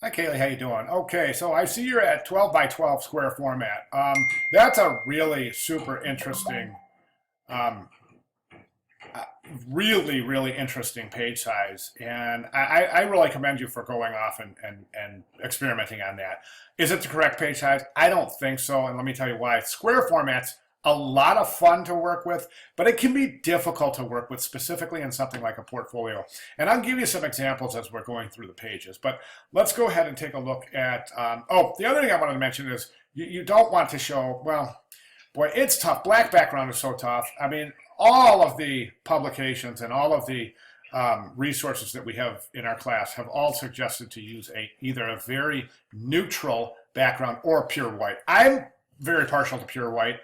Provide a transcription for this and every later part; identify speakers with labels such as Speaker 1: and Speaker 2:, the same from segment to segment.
Speaker 1: Hi Kaylee, how you doing? Okay, so I see you're at 12 by 12 square format. That's a really super interesting, um, uh, really interesting page size, and I really commend you for going off and experimenting on that. Is it the correct page size? I don't think so, and let me tell you why. Square format's a lot of fun to work with, but it can be difficult to work with, specifically in something like a portfolio. And I'll give you some examples as we're going through the pages. But let's go ahead and take a look at. Oh, the other thing I wanted to mention is you don't want to show. Well, boy, it's tough. Black background is so tough. I mean, all of the publications and all of the resources that we have in our class have all suggested to use either a very neutral background or pure white. I'm very partial to pure white.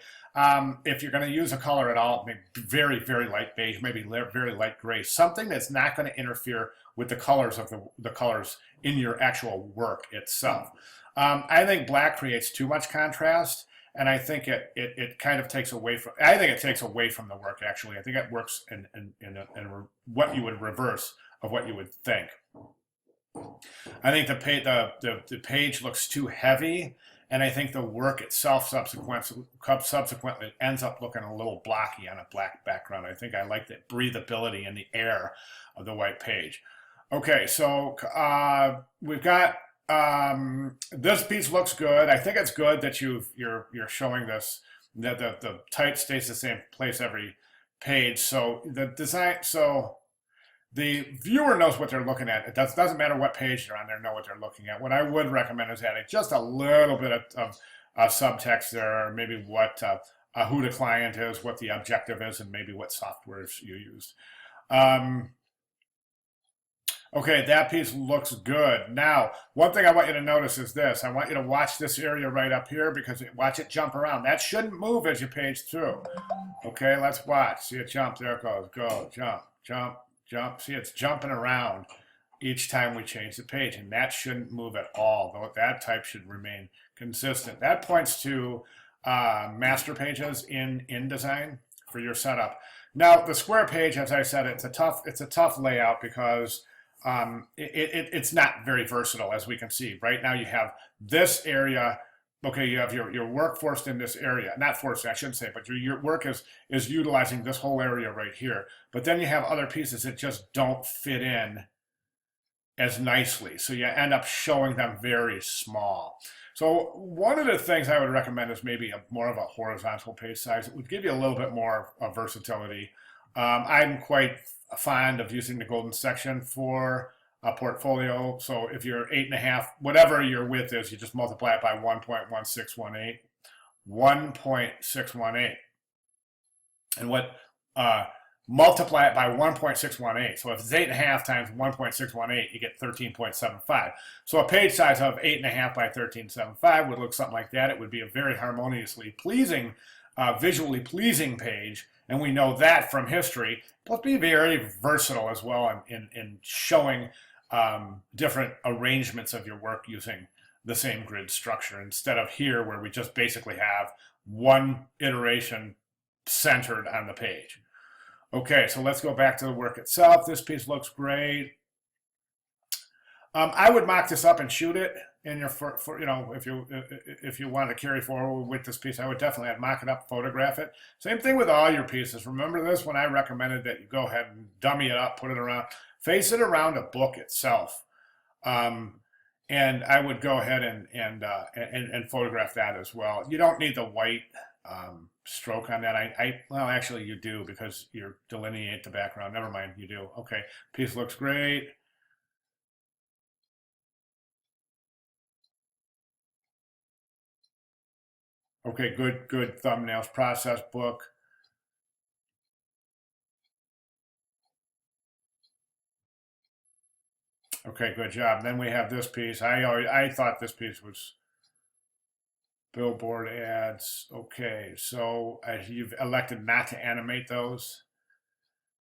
Speaker 1: If you're going to use a color at all, maybe very light beige, maybe very light gray, something that's not going to interfere with the colors of the colors in your actual work itself. I think black creates too much contrast, and I think it kind of takes away from. I think it takes away from the work. Actually, I think it works in what you would reverse of what you would think. I think the page looks too heavy, and I think the work itself subsequently ends up looking a little blocky on a black background. I think I like the breathability in the air of the white page. Okay, so we've got this piece looks good. I think it's good that you're showing this that the type stays the same place every page. So the design the viewer knows what they're looking at. It doesn't matter what page they're on, they know what they're looking at. What I would recommend is adding just a little bit of subtext there, or maybe what who the client is, what the objective is, and maybe what softwares you used. Okay, that piece looks good. Now, one thing I want you to notice is this. I want you to watch this area right up here because watch it jump around. That shouldn't move as you page through. Okay, let's watch. See it jump. There it goes. Go, jump, jump, jump. See, it's jumping around each time we change the page, and that shouldn't move at all. Though that type should remain consistent. That points to master pages in InDesign for your setup. Now, the square page, as I said, it's a tough layout because it's not very versatile, as we can see. Right now you have this area. Okay, you have your work forced in this area. Not forced, I shouldn't say, but your work is utilizing this whole area right here. But then you have other pieces that just don't fit in as nicely. So you end up showing them very small. So one of the things I would recommend is maybe more of a horizontal page size. It would give you a little bit more versatility. I'm quite fond of using the golden section for a portfolio. So if you're 8.5, whatever your width is, you just multiply it by 1.1618. 1.618. And multiply it by 1.618. So if it's 8.5 times 1.618, you get 13.75. So a page size of 8.5 by 13.75 would look something like that. It would be a very harmoniously pleasing, visually pleasing page. And we know that from history, but be very versatile as well in showing different arrangements of your work using the same grid structure instead of here where we just basically have one iteration centered on the page. Okay, so let's go back to the work itself. This piece looks great. I would mock this up and shoot it in your, if you want to carry forward with this piece, I would definitely mock it up, photograph it. Same thing with all your pieces. Remember this when I recommended that you go ahead and dummy it up, put it around, face it around a book itself. And I would go ahead and photograph that as well. You don't need the white stroke on that. Well, actually you do because you delineate the background. Never mind, you do. Okay, piece looks great. Okay, good thumbnails, process book. Okay, good job. Then we have this piece. I thought this piece was billboard ads. Okay, so you've elected not to animate those.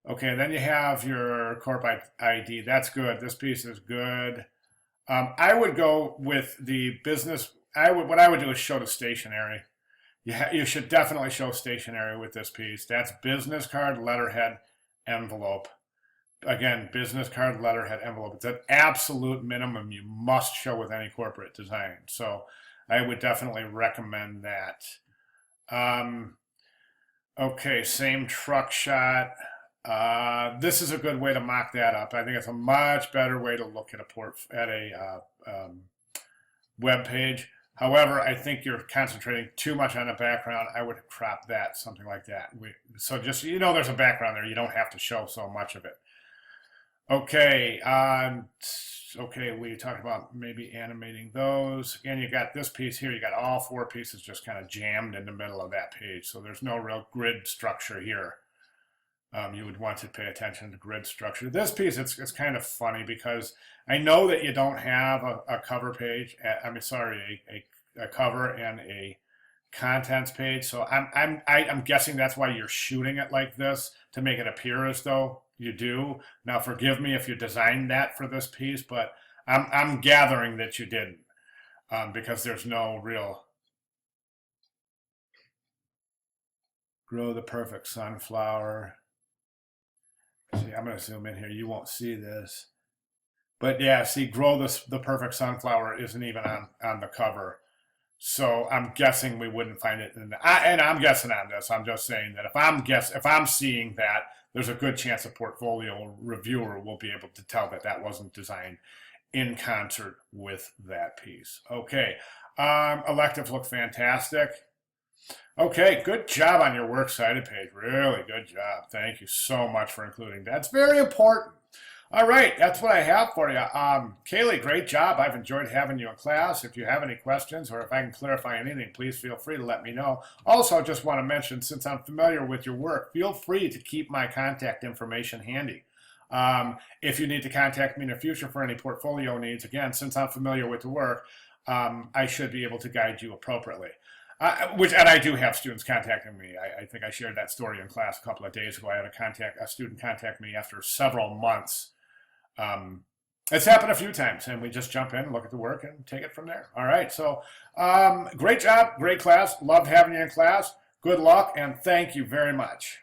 Speaker 1: Okay, then you have your corp ID. That's good. This piece is good. I would go with the business. What I would do is show the stationery. You should definitely show stationery with this piece. That's business card, letterhead, envelope. again, business card, letterhead, envelope. It's an absolute minimum you must show with any corporate design. So I would definitely recommend that. Okay, same truck shot. This is a good way to mock that up. I think it's a much better way to look at a web page. However, I think you're concentrating too much on the background. I would crop that, something like that. So just, there's a background there. You don't have to show so much of it. Okay, okay, we talked about maybe animating those. Again, you got this piece here. You got all 4 pieces just kind of jammed in the middle of that page. So there's no real grid structure here. You would want to pay attention to grid structure. This piece, it's kind of funny because I know that you don't have a cover page. A cover and a contents page. So I'm guessing that's why you're shooting it like this, to make it appear as though you do. Now, forgive me if you designed that for this piece, but I'm gathering that you didn't, because there's no real grow the perfect sunflower. See, I'm going to zoom in here. You won't see this. But yeah, see, grow the perfect sunflower isn't even on the cover. So I'm guessing we wouldn't find it and I'm guessing on this. I'm just saying that if I'm seeing that, there's a good chance a portfolio reviewer will be able to tell that that wasn't designed in concert with that piece. Okay, electives look fantastic. Okay, good job on your works cited page. Really good job. Thank you so much for including that. It's very important. All right, that's what I have for you. Kaylee, great job. I've enjoyed having you in class. If you have any questions or if I can clarify anything, please feel free to let me know. Also, I just want to mention, since I'm familiar with your work, feel free to keep my contact information handy. If you need to contact me in the future for any portfolio needs, again, since I'm familiar with the work, I should be able to guide you appropriately. And I do have students contacting me. I think I shared that story in class a couple of days ago. I had a student contact me after several months. It's happened a few times, and we just jump in, look at the work, and take it from there. All right, so great job, great class. Loved having you in class. Good luck, and thank you very much.